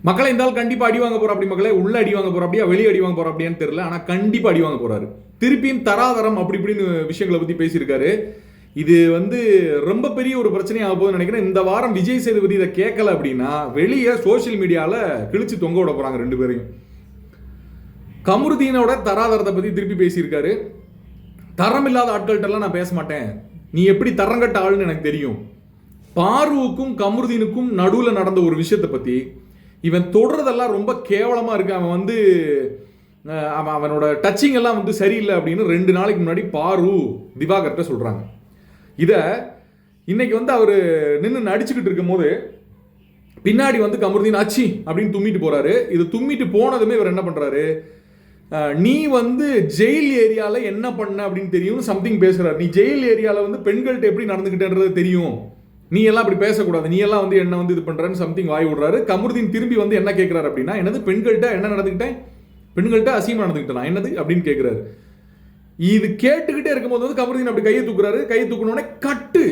மக்களை இருந்தாலும் கண்டிப்பா அடி வாங்க போற அப்படி மக்களே, உள்ள அடி வாங்க போற அப்படியா வெளியே அடி வாங்க போற அப்படியான்னு தெரியல. ஆனா கண்டிப்பா அடி வாங்க போறாரு. திருப்பியும் தராதரம் அப்படி இப்படின்னு விஷயங்களை பத்தி பேசியிருக்காரு. இது ரொம்ப பெரிய ஒரு பிரச்சனையாக போகுதுன்னு நினைக்கிறேன். இந்த வாரம் விஜய் சேதுபதி இதை கேட்கல அப்படின்னா வெளியே சோசியல் மீடியால கிழிச்சு தொங்க விட போறாங்க ரெண்டு பேரையும். கமருதீனோட தராதரத்தை பத்தி திருப்பி பேசியிருக்காரு. தரம் இல்லாத ஆட்கள்கிட்டலாம் நான் பேச மாட்டேன், நீ எப்படி தரங்கட்ட ஆளுன்னு எனக்கு தெரியும். பார்வுக்கும் கமருதீனுக்கும் நடுவில் நடந்த ஒரு விஷயத்தை பத்தி இவன் தொடர்றதெல்லாம் ரொம்ப கேவலமா இருக்கு. அவனோட டச்சிங் எல்லாம் சரியில்லை அப்படின்னு 2 நாளைக்கு முன்னாடி பாரு திவாகர்கிட்ட சொல்றாங்க. இதை இன்னைக்கு அவர் நின்று நடிச்சுக்கிட்டு இருக்கும் போது பின்னாடி கமருதீன் ஆச்சி அப்படின்னு தும்மிட்டு போறாரு. இது தும்மிட்டு போனதுமே இவர் என்ன பண்றாரு, நீ ஜெயில் ஏரியால என்ன பண்ண அப்படின்னு தெரியும் சம்திங் பேசுறாரு. நீ ஜெயில் ஏரியால பெண்கள்கிட்ட எப்படி நடந்துகிட்டேன்றது தெரியும், நீ எல்லாம் அப்படி பேசக்கூடாது, நீ எல்லாம் என்ன இது பண்றன்னு சம்திங் வாய் விடுறாரு. கமருதீன் திரும்பி என்ன கேட்கிறாரு அப்படின்னா, என்னது பெண்கள்கிட்ட என்ன நடந்துக்கிட்டேன், பெண்கள்கிட்ட அசிங்கமா நடந்துக்கிட்டேன் என்னது அப்படின்னு கேட்கிறாரு. இது கேட்டுக்கிட்டே இருக்கும்போது கமருதீன் அப்படி கையை தூக்குறாரு. கையை தூக்கணுன்னே கட்டு,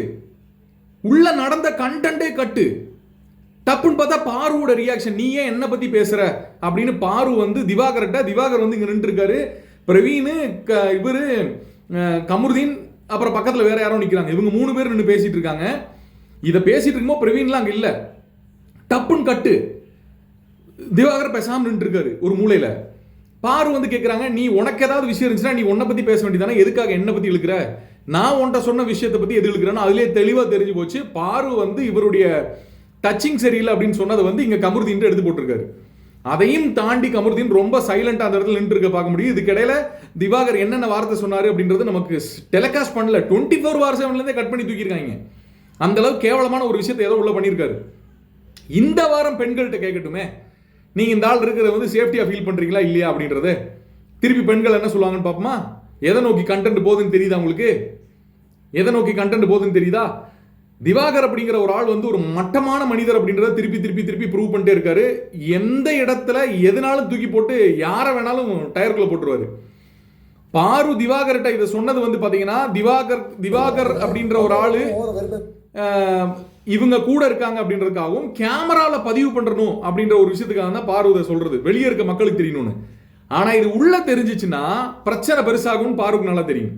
உள்ள நடந்த கண்டென்ட்டே கட்டு. டப்புன்னு பார்த்தா பாருவோட ரியாக்ஷன், நீ ஏன் என்ன பத்தி பேசுற அப்படின்னு பாரு திவாகர்கிட்ட. திவாகர் இங்க நின்று இருக்காரு. பிரவீன், இவரு, கமருதீன், அப்புறம் பக்கத்துல வேற யாரும் நிக்கிறாங்க. இவங்க 3 பேர் நின்று பேசிட்டு இருக்காங்க. இதை பேசிட்டு இருக்கும்போது பிரவீன்லாம் அங்க இல்ல. டப்புன்னு கட்டு, திவாகர் பேசாம நின்று இருக்காரு ஒரு மூலையில. பாரு கேட்கிறாங்க, நீ உனக்கு ஏதாவது விஷயம் இருந்துச்சுன்னா நீ உன்னை பத்தி பேச வேண்டியதானே, எதுக்காக என்ன பத்தி இழுக்கிற, நான் உன்ட்ட சொன்ன விஷயத்தை பத்தி எது இழுக்கிறேன்னு அதுலயே தெளிவா தெரிஞ்சு போச்சு. பாரு இவருடைய டச்சிங் சரியில்லை அப்படின்னு சொன்னதை இங்க கமருதீன் எடுத்து போட்டிருக்காரு. அதையும் தாண்டி கமருதீன் ரொம்ப சைலண்டா அந்த இடத்துல நின்று இருக்க பார்க்க முடியும். இதுக்கிடையில திவாகர் என்னென்ன வார்த்தை சொன்னாரு அப்படின்றது நமக்கு டெலிகாஸ்ட் பண்ணல. 24/7 கட் பண்ணி தூக்கியிருக்காங்க. அந்த அளவுக்கு கேவலமான ஒரு விஷயத்தை ஏதோ உள்ள பண்ணியிருக்காரு. இந்த வாரம் பெண்கள்கிட்ட கேட்கட்டுமே, நீங்க இந்த ஆள் இருக்கிற சேஃப்டியா ஃபீல் பண்றீங்களா இல்லையா அப்படின்றது. திருப்பி பெண்கள் என்ன சொல்லுவாங்கன்னு பாப்போமா. எதை நோக்கி கண்டென்ட் போகுதுன்னு தெரியுதா உங்களுக்கு, எதை நோக்கி கண்டென்ட் போகுதுன்னு தெரியுதா. திவாகர் அப்படிங்கிற ஒரு ஆள் ஒரு மட்டமான மனிதர் அப்படின்றத திருப்பி திருப்பி திருப்பி ப்ரூவ் பண்ணிட்டே இருக்காரு. எந்த இடத்துல எதனாலும் தூக்கி போட்டு யாரை வேணாலும் டயருக்குள்ள போட்டுருவாரு. பாரு திவாகர்கிட்ட இதை சொன்னது பாத்தீங்கன்னா, திவாகர் அப்படின்ற ஒரு ஆளு இவங்க கூட இருக்காங்க அப்படின்றதுக்காகவும் கேமரால பதிவு பண்றணும் அப்படின்ற ஒரு விஷயத்துக்காக தான் பாரு இதை சொல்றது, வெளியே இருக்க மக்களுக்கு தெரியணும்னு. ஆனா இது உள்ள தெரிஞ்சிச்சுன்னா பிரச்சனை பெருசாகும். பாருக்கு நல்லா தெரியும்,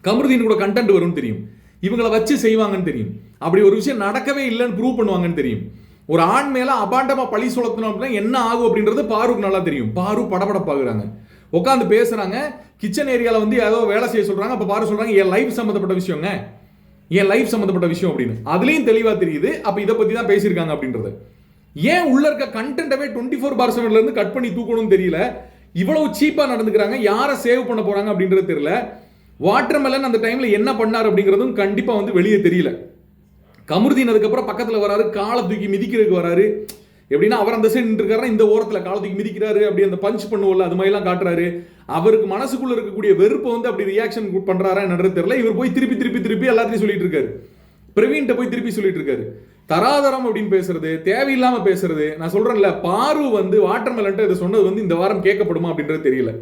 கமருதீன் கூட கண்டென்ட் வரும்னு தெரியும், இவங்களை வச்சு செய்வாங்கன்னு தெரியும், அப்படி ஒரு விஷயம் நடக்கவே இல்லைன்னு ப்ரூவ் பண்ணுவாங்கன்னு தெரியும். ஒரு ஆண் மேல அபாண்டமா பழி சுமத்தணும் அப்படின்னா என்ன ஆகும் அப்படின்றது பாருக்கு நல்லா தெரியும். பாரு படபடப்பாகுறாங்க, உட்காந்து பேசுறாங்க. கிச்சன் ஏரியால ஏதோ வேலை செய்ய சொல்றாங்க. அப்ப பாரு சொல்றாங்க, என் லைஃப் சம்பந்தப்பட்ட விஷயங்க, என் லைஃப் சம்பந்தப்பட்ட விஷயம் அப்படின்னு. அதுலயும் தெளிவா தெரியுது அப்ப இதை பத்தி தான் பேசியிருக்காங்க அப்படின்றது. ஏன் உள்ள இருக்க கண்டென்ட்டவே 24/7 இருந்து கட் பண்ணி தூக்கணும்னு தெரியல. இவ்வளவு சீப்பா நடந்துக்கிறாங்க. யாரை சேவ் பண்ண போறாங்க அப்படின்றது தெரியல. வாட்டர்மெலன் அந்த டைம்ல என்ன பண்ணார் அப்படிங்கிறதும் கண்டிப்பா வெளியே தெரியல. கமருதீன் அதுக்கப்புறம் பக்கத்துல வராரு, காலை தூக்கி மிதிக்கிறதுக்கு வராரு. எப்படின்னா அவர் அந்த சைடு நின்றுருக்காரு, இந்த ஓரத்துல காலை தூக்கி மிதிக்கிறாரு, அப்படி அந்த பஞ்ச் பண்ணுவோம்ல அது மாதிரி எல்லாம் காட்டுறாரு. அவருக்கு மனசுக்குள்ள இருக்கக்கூடிய வெறுப்பு அப்படி ரியாக்ஷன் பண்றாரா என்னன்றது தெரியல. இவர் போய் திருப்பி திருப்பி திருப்பி எல்லாத்தையும் சொல்லிட்டு இருக்காரு. பிரவீன்ட்ட போய் திருப்பி சொல்லிட்டு இருக்காரு. தராதரம் அப்படின்னு பேசுறது, தேவையில்லாம பேசுறது. நான் சொல்றேன்ல, பாரு வாட்டர்மெலன்ட்ட இதை சொன்னது இந்த வாரம் கேட்கப்படுமா அப்படின்றது தெரியல.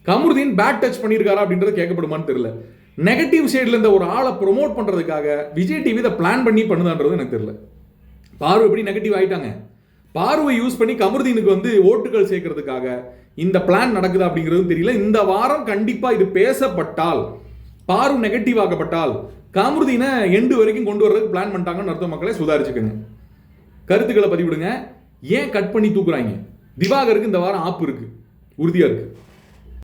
கமருதீன் பேட் டச் பண்ணியிருக்காரா அப்படின்றது கேட்கப்படுமான்னு தெரியல. நெகட்டிவ் சைட்ல இருந்த ஒரு ஆளை ப்ரொமோட் பண்றதுக்காக விஜய் டிவி இதை பிளான் பண்ணி பண்ணுதான்றது எனக்கு தெரியல. பாரு எப்படி நெகட்டிவ் ஆயிட்டாங்க, பார்வை யூஸ் பண்ணி கமருதீனுக்கு ஓட்டுகள் சேர்க்கறதுக்காக இந்த பிளான் நடக்குதா அப்படிங்கிறது தெரியல. இந்த வாரம் கண்டிப்பா இது பேசப்பட்டால், பாரு நெகட்டிவ் ஆகப்பட்டால் கமருதீனை எண்டு வரைக்கும் கொண்டு வர்றதுக்கு பிளான் பண்ணிட்டாங்கன்னு அர்த்தம். மக்களை சுதாரிச்சுக்கோங்க, கருத்துக்களை பதிவிடுங்க. ஏன் கட் பண்ணி தூக்குறாங்க. திவாகருக்கு இந்த வாரம் ஆப்பு இருக்கு, உறுதியா இருக்கு.